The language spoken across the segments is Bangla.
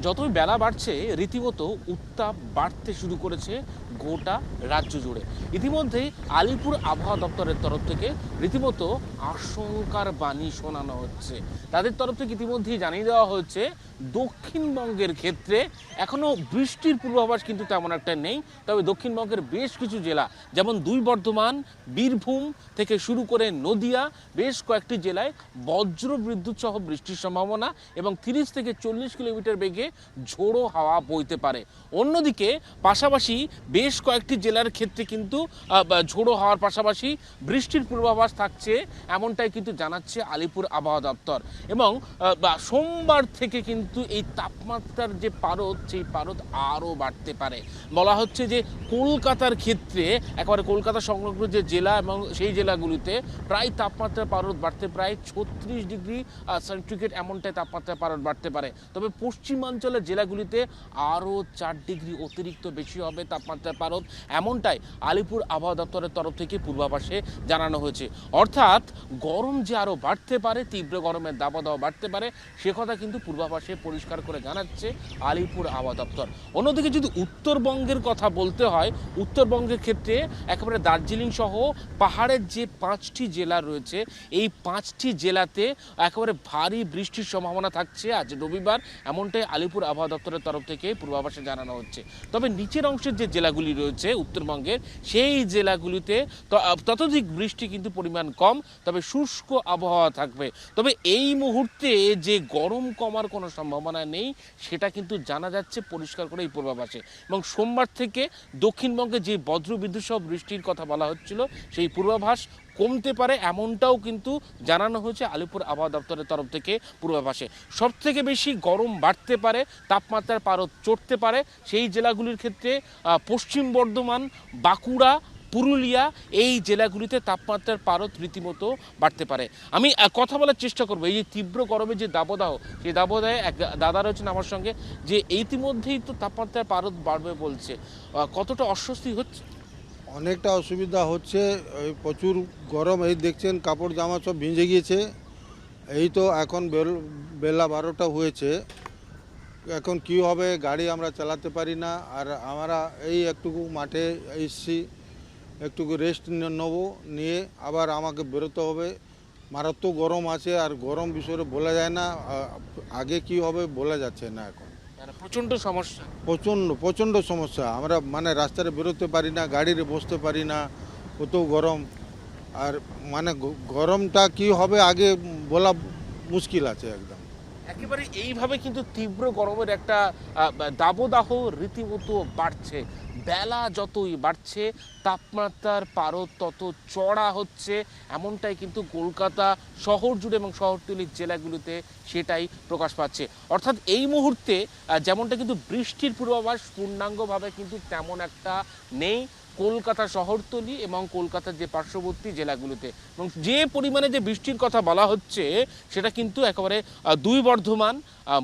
যতই বেলা বাড়ছে রীতিমতো উত্তাপ বাড়তে শুরু করেছে গোটা রাজ্য জুড়ে। ইতিমধ্যেই আলিপুর আবহাওয়া দপ্তরের তরফ থেকে রীতিমতো আশঙ্কার বাণী শোনানো হচ্ছে। তাদের তরফ থেকে ইতিমধ্যেই জানিয়ে দেওয়া হয়েছে দক্ষিণবঙ্গের ক্ষেত্রে এখনও বৃষ্টির পূর্বাভাস কিন্তু তেমন একটা নেই, তবে দক্ষিণবঙ্গের বেশ কিছু জেলা যেমন দুই বর্ধমান, বীরভূম থেকে শুরু করে নদিয়া, বেশ কয়েকটি জেলায় বজ্র বিদ্যুৎ সহ বৃষ্টির সম্ভাবনা এবং 30 থেকে 40 কিলোমিটার বেগে ঝোড়ো হাওয়া বইতে পারে। অন্যদিকে পাশাপাশি বেশ কয়েকটি জেলার ক্ষেত্রে কিন্তু ঝোড়ো হাওয়ার পাশাপাশি বৃষ্টির পূর্বাভাস থাকছে, এমনটাই কিন্তু জানাচ্ছে আলিপুর আবহাওয়া দপ্তর। এবং সোমবার থেকে কিন্তু এই তাপমাত্রার যে পারদ, সেই পারদ আরও বাড়তে পারে। বলা হচ্ছে যে কলকাতার ক্ষেত্রে একেবারে কলকাতা সংলগ্ন যে জেলা এবং সেই জেলাগুলিতে প্রায় তাপমাত্রার পারদ বাড়তে প্রায় 36 ডিগ্রি সেন্টিগ্রেড এমনটাই তাপমাত্রার পারদ বাড়তে পারে। তবে পশ্চিমাঞ্চলের জেলাগুলিতে আরও 4 ডিগ্রি অতিরিক্ত বেশি হবে তাপমাত্রার পারদ, এমনটাই আলিপুর আবহাওয়া দপ্তরের তরফ থেকে পূর্বাভাসে জানানো হয়েছে। অর্থাৎ গরম যে আরও বাড়তে পারে, তীব্র গরমের দাবদাহ বাড়তে পারে, সে কথা কিন্তু পূর্বাভাসে পরিষ্কার করে জানাচ্ছে আলিপুর আবহাওয়া দপ্তর। অন্যদিকে যদি উত্তরবঙ্গের কথা বলতে হয়, উত্তরবঙ্গের ক্ষেত্রে একেবারে দার্জিলিং সহ পাহাড়ের যে 5টি জেলা রয়েছে, এই 5টি জেলাতে একেবারে ভারী বৃষ্টির সম্ভাবনা থাকছে আজ রবিবার, এমনটাই আলিপুর আবহাওয়া দপ্তরের তরফ থেকে পূর্বাভাসে জানানো হচ্ছে। তবে নিচের অংশের যে জেলাগুলি রয়েছে উত্তরবঙ্গের, সেই জেলাগুলিতে ততোধিক বৃষ্টি কিন্তু পরিমাণ কম, তবে শুষ্ক আবহাওয়া থাকবে। তবে এই মুহূর্তে যে গরম কমার কোনো সম্ভাবনা নেই, সেটা কিন্তু জানা যাচ্ছে পরিষ্কার করে এই পূর্বাভাসে। এবং সোমবার থেকে দক্ষিণবঙ্গে যে বজ্রবিদ্যুৎ সহ বৃষ্টির কথা বলা হচ্ছিল, সেই পূর্বাভাস কমতে পারে, এমনটাও কিন্তু জানানো হয়েছে আলিপুর আবহাওয়া দপ্তরের তরফ থেকে পূর্বাভাসে। সবথেকে বেশি গরম বাড়তে পারে, তাপমাত্রার পারদ চড়তে পারে সেই জেলাগুলির ক্ষেত্রে পশ্চিম বর্ধমান, বাঁকুড়া, পুরুলিয়া, এই জেলাগুলিতে তাপমাত্রার পারদ রীতিমতো বাড়তে পারে। আমি কথা বলার চেষ্টা করবো এই যে তীব্র গরমের যে দাবদাহ, সেই দাবদাহে এক দাদা রয়েছেন আমার সঙ্গে, যে ইতিমধ্যেই তো তাপমাত্রার পারদ বাড়বে বলছে, কতটা অস্বস্তি হচ্ছে? অনেকটা অসুবিধা হচ্ছে, প্রচুর গরম। এই দেখছেন কাপড় জামা সব ভিজে গিয়েছে। এই তো এখন বেলা 12টা হয়েছে, এখন কি হবে, গাড়ি আমরা চালাতে পারি না। আর আমরা এই একটুকু মাঠে এসছি, একটুকু রেস্ট নেবো, নিয়ে আবার আমাকে বেরোতে হবে। মারাত্মক গরম আছে, আর গরম বিষয়ে বলা যায় না, আগে কি হবে বলা যাচ্ছে না। এখন প্রচণ্ড সমস্যা, প্রচণ্ড সমস্যা। আমরা মানে রাস্তায় বেরোতে পারি না, গাড়িতে বসতে পারি না, কত গরম। আর মানে গরমটা কি হবে আগে বলা মুশকিল আছে একদম। একেবারে এইভাবে কিন্তু তীব্র গরমের একটা দাবদাহ রীতিমতো বাড়ছে। বেলা যতই বাড়ছে তাপমাত্রার পারদ তত চড়া হচ্ছে, এমনটাই কিন্তু কলকাতা শহর জুড়ে এবং শহরতলির জেলাগুলিতে সেটাই প্রকাশ পাচ্ছে। অর্থাৎ এই মুহূর্তে যেমনটা কিন্তু বৃষ্টির পূর্বাভাস পূর্ণাঙ্গভাবে কিন্তু তেমন একটা নেই কলকাতা শহরতলি এবং কলকাতার যে পার্শ্ববর্তী জেলাগুলিতে। এবং যে পরিমাণে যে বৃষ্টির কথা বলা হচ্ছে, সেটা কিন্তু একেবারে দুই বর্ধমান,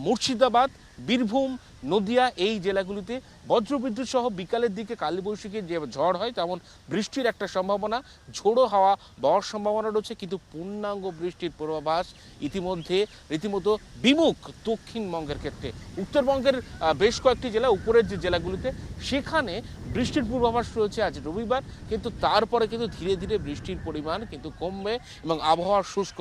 মুর্শিদাবাদ, বীরভূম, নদিয়া, এই জেলাগুলিতে বজ্রবিদ্যুৎ সহ বিকালের দিকে কালবৈশাখীর যে ঝড় হয় তেমন বৃষ্টির একটা সম্ভাবনা, ঝোড়ো হাওয়া বওয়ার সম্ভাবনা রয়েছে। কিন্তু পূর্ণাঙ্গ বৃষ্টির পূর্বাভাস ইতিমধ্যে রীতিমতো বিমুখ দক্ষিণবঙ্গের ক্ষেত্রে। উত্তরবঙ্গের বেশ কয়েকটি জেলা, উপরের যে জেলাগুলিতে, সেখানে বৃষ্টির পূর্বাভাস রয়েছে আজ রবিবার, কিন্তু তারপরে কিন্তু ধীরে ধীরে বৃষ্টির পরিমাণ কিন্তু কমবে এবং আবহাওয়া শুষ্ক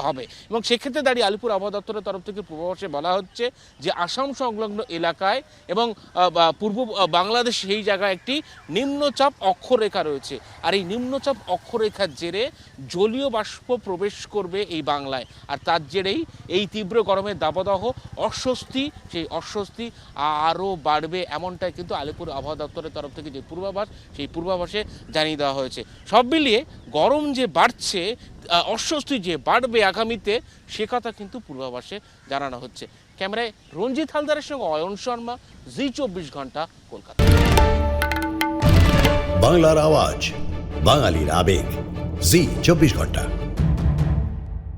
হবে। এবং সেক্ষেত্রে দাঁড়িয়ে আলিপুর আবহাওয়া দপ্তরের তরফ থেকে পূর্বাভাসে বলা হচ্ছে যে আসাম সংলগ্ন এলাকায় এবং পূর্ব বাংলাদেশ, সেই জায়গায় একটি নিম্নচাপ অক্ষরেখা রয়েছে। আর এই নিম্নচাপ অক্ষরেখার জেরে জলীয় বাষ্প প্রবেশ করবে এই বাংলায়, আর তার জেরেই এই তীব্র গরমের দাবদাহ, অস্বস্তি, সেই অস্বস্তি আরও বাড়বে, এমনটাই কিন্তু আলিপুর আবহাওয়া দপ্তরের তরফ থেকে যে পূর্বাভাস, সেই পূর্বাভাসে জানিয়ে দেওয়া হয়েছে। সব মিলিয়ে গরম যে বাড়ছে, অস্বস্তি যে বাড়বে আগামীতে, সে কথা কিন্তু পূর্বাভাসে জানানো হচ্ছে। ক্যামেরায় রঞ্জিত হালদারের সঙ্গে অয়ন শর্মা, জি24 ঘন্টা, কলকাতা। বাংলার আওয়াজ, বাঙালির আবেগ, জি24 ঘন্টা।